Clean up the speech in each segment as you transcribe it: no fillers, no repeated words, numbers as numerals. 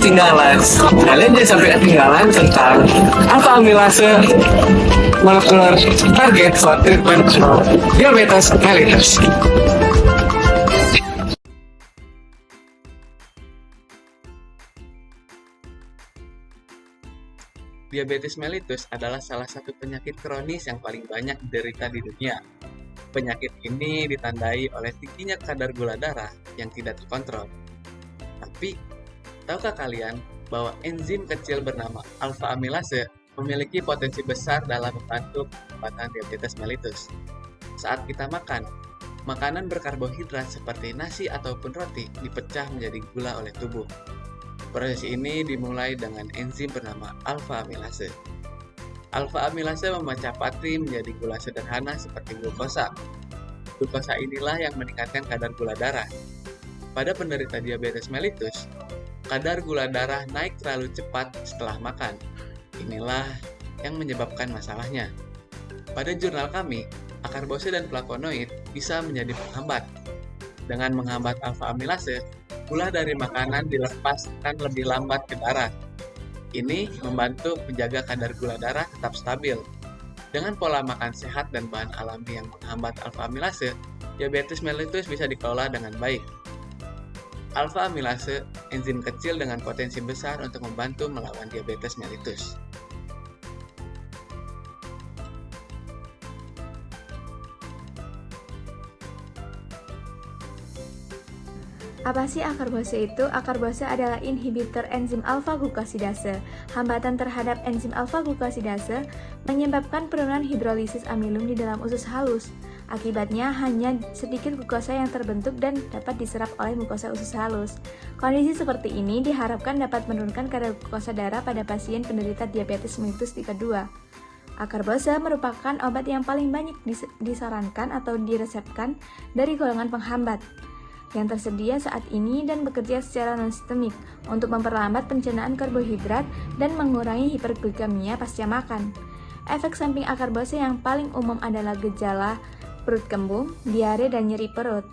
ketinggalan. Kalian jangan sampai ketinggalan tentang alfa amilase molekuler target for treatment diabetes mellitus. Diabetes mellitus adalah salah satu penyakit kronis yang paling banyak diderita di dunia. Penyakit ini ditandai oleh tingginya kadar gula darah yang tidak terkontrol. Tapi, tahukah kalian bahwa enzim kecil bernama alfa amilase memiliki potensi besar dalam membantu pengobatan diabetes mellitus? Saat kita makan, makanan berkarbohidrat seperti nasi ataupun roti dipecah menjadi gula oleh tubuh. Proses ini dimulai dengan enzim bernama alfa amilase. Alfa amilase memecah pati menjadi gula sederhana seperti glukosa. Glukosa inilah yang meningkatkan kadar gula darah. Pada penderita diabetes mellitus, kadar gula darah naik terlalu cepat setelah makan. Inilah yang menyebabkan masalahnya. Pada jurnal kami, akarbose dan flavonoid bisa menjadi penghambat. Dengan menghambat alfa amilase, gula dari makanan dilepaskan lebih lambat ke darah. Ini membantu menjaga kadar gula darah tetap stabil. Dengan pola makan sehat dan bahan alami yang menghambat alfa amilase, diabetes mellitus bisa dikelola dengan baik. Alfa amilase, enzim kecil dengan potensi besar untuk membantu melawan diabetes mellitus. Apa sih akarbose itu? Akarbose adalah inhibitor enzim alfa-glukosidase. Hambatan terhadap enzim alfa-glukosidase menyebabkan penurunan hidrolisis amilum di dalam usus halus. Akibatnya hanya sedikit glukosa yang terbentuk dan dapat diserap oleh mukosa usus halus. Kondisi seperti ini diharapkan dapat menurunkan kadar glukosa darah pada pasien penderita diabetes mellitus tipe 2. Akarbose merupakan obat yang paling banyak disarankan atau diresepkan dari golongan penghambat yang tersedia saat ini dan bekerja secara non-sistemik untuk memperlambat pencernaan karbohidrat dan mengurangi hiperglikemia pasca makan. Efek samping akarbose yang paling umum adalah gejala perut kembung, diare, dan nyeri perut.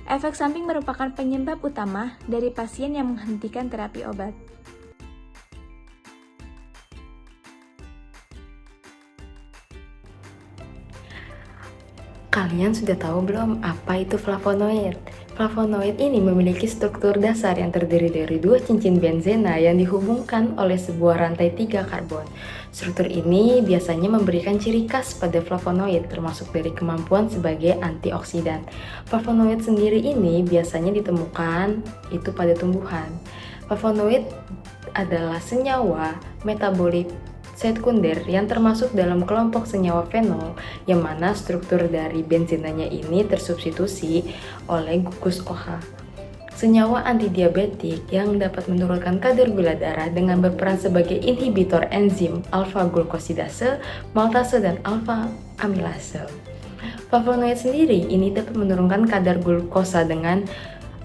Efek samping merupakan penyebab utama dari pasien yang menghentikan terapi obat. Kalian sudah tahu belum apa itu flavonoid? Flavonoid ini memiliki struktur dasar yang terdiri dari dua cincin benzena yang dihubungkan oleh sebuah rantai 3 karbon. Struktur ini biasanya memberikan ciri khas pada flavonoid, termasuk dari kemampuan sebagai antioksidan. Flavonoid sendiri ini biasanya ditemukan itu pada tumbuhan. Flavonoid adalah senyawa metabolit sekunder yang termasuk dalam kelompok senyawa fenol, yang mana struktur dari benzenanya ini tersubstitusi oleh gugus OH. Senyawa antidiabetik yang dapat menurunkan kadar gula darah dengan berperan sebagai inhibitor enzim alfa-glukosidase, maltase, dan alfa amilase. Flavonoid sendiri ini dapat menurunkan kadar glukosa dengan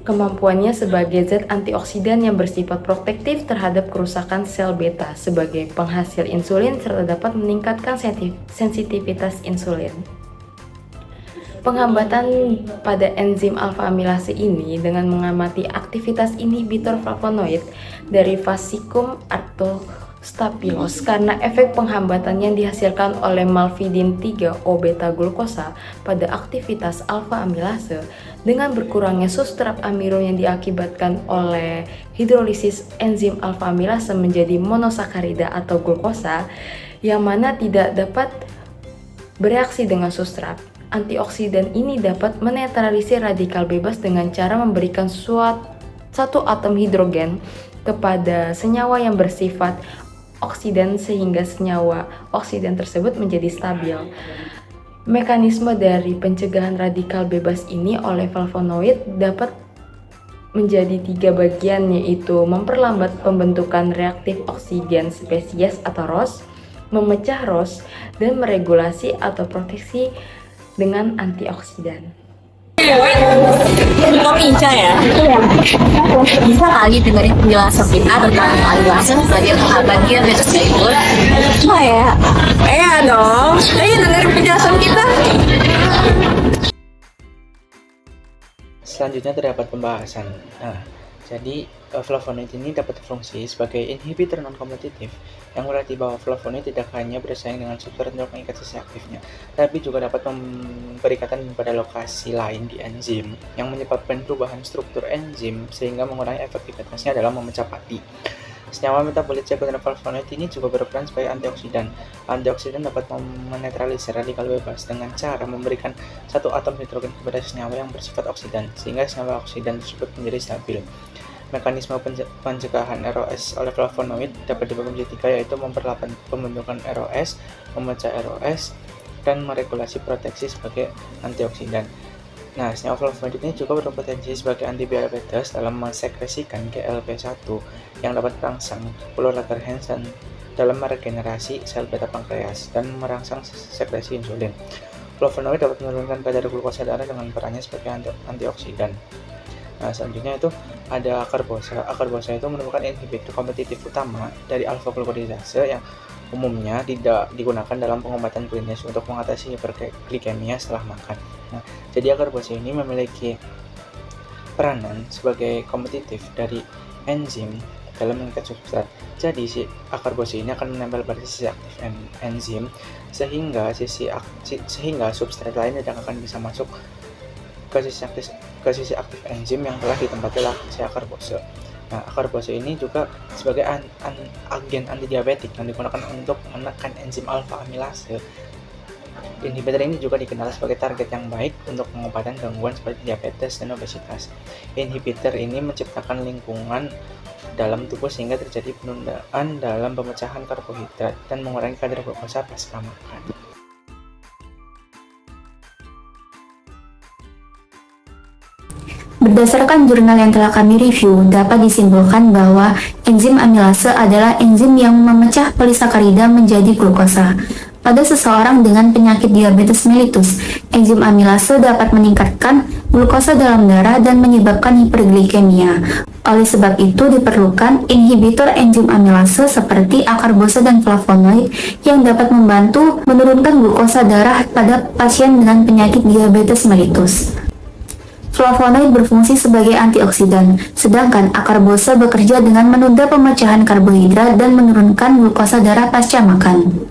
kemampuannya sebagai zat antioksidan yang bersifat protektif terhadap kerusakan sel beta sebagai penghasil insulin serta dapat meningkatkan sensitivitas insulin. Penghambatan pada enzim alfa amilase ini dengan mengamati aktivitas inhibitor flavonoid dari Fasciculum arthrostaphylus karena efek penghambatan yang dihasilkan oleh malvidin 3-O beta glukosa pada aktivitas alfa amilase dengan berkurangnya substrat amiro yang diakibatkan oleh hidrolisis enzim alfa amilase menjadi monosakarida atau glukosa yang mana tidak dapat bereaksi dengan substrat. Antioksidan ini dapat menetralisir radikal bebas dengan cara memberikan satu atom hidrogen kepada senyawa yang bersifat oksidan sehingga senyawa oksidan tersebut menjadi stabil. Mekanisme dari pencegahan radikal bebas ini oleh flavonoid dapat menjadi 3 bagian, yaitu memperlambat pembentukan reaktif oksigen spesies atau ROS, memecah ROS, dan meregulasi atau proteksi dengan antioksidan. Kok Inca ya? Iya. Bisa kali dengerin penjelasan kita tentang amilase sebagai penghambat diabetes mellitus? Oh ya? Iya dong. Ayo dengerin penjelasan kita. Selanjutnya terdapat pembahasan. Nah, Jadi, flavonoid ini dapat berfungsi sebagai inhibitor non-kompetitif, yang berarti bahwa flavonoid tidak hanya bersaing dengan substrat untuk mengikat sisi aktifnya, tapi juga dapat memberi ikatan pada lokasi lain di enzim, yang menyebabkan perubahan struktur enzim sehingga mengurangi efektivitasnya dalam memecah pati. Senyawa metabolit sekunder flavonoid ini juga berperan sebagai antioksidan. Antioksidan dapat menetralisir radikal bebas dengan cara memberikan satu atom hidrogen kepada senyawa yang bersifat oksidan, sehingga senyawa oksidan tersebut menjadi stabil. Mekanisme pencegahan ROS oleh flavonoid dapat dibagi menjadi tiga, yaitu memperlambat pembentukan ROS, memecah ROS, dan meregulasi proteksi sebagai antioksidan. Nah, senyawa flavonoid ini juga berpotensi sebagai antidiabetes dalam mensekresikan GLP-1 yang dapat merangsang pulur Langerhans dalam meregenerasi sel beta pankreas dan merangsang sekresi insulin. Flavonoid dapat menurunkan kadar glukosa darah dengan perannya sebagai antioksidan. Nah, selanjutnya itu ada akarbosa. Akarbosa itu merupakan inhibitor kompetitif utama dari alfa-glukodisase yang umumnya tidak digunakan dalam pengobatan klinis untuk mengatasi hiperglikemia setelah makan. Nah, jadi akarbosa ini memiliki peranan sebagai kompetitif dari enzim dalam mengikat substrat. Jadi si akarbosa ini akan menempel pada sisi aktif enzim sehingga substrat lain tidak akan bisa masuk ke sisi aktif enzim yang telah ditempati oleh si akarbosa. Nah, akarbosa ini juga sebagai agen antidiabetik yang digunakan untuk menekan enzim alfa amilase. Inhibitor ini juga dikenal sebagai target yang baik untuk pengobatan gangguan seperti diabetes dan obesitas. Inhibitor ini menciptakan lingkungan dalam tubuh sehingga terjadi penundaan dalam pemecahan karbohidrat dan mengurangi kadar glukosa pasca makan. Berdasarkan jurnal yang telah kami review, dapat disimpulkan bahwa enzim amilase adalah enzim yang memecah polisakarida menjadi glukosa. Pada seseorang dengan penyakit diabetes mellitus, enzim amilase dapat meningkatkan glukosa dalam darah dan menyebabkan hiperglikemia. Oleh sebab itu diperlukan inhibitor enzim amilase seperti akarbosa dan flavonoid yang dapat membantu menurunkan glukosa darah pada pasien dengan penyakit diabetes mellitus. Flavonoid berfungsi sebagai antioksidan, sedangkan akarbosa bekerja dengan menunda pemecahan karbohidrat dan menurunkan glukosa darah pasca makan.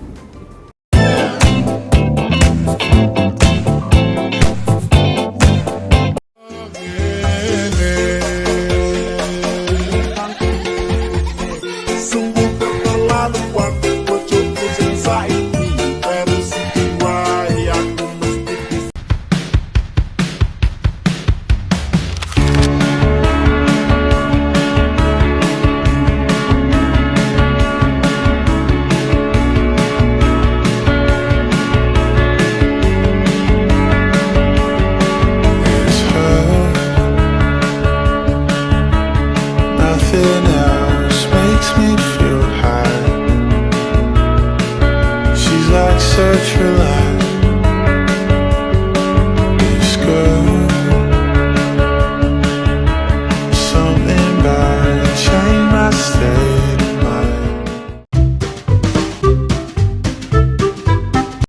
Nothing else makes me feel high. She's like such relief.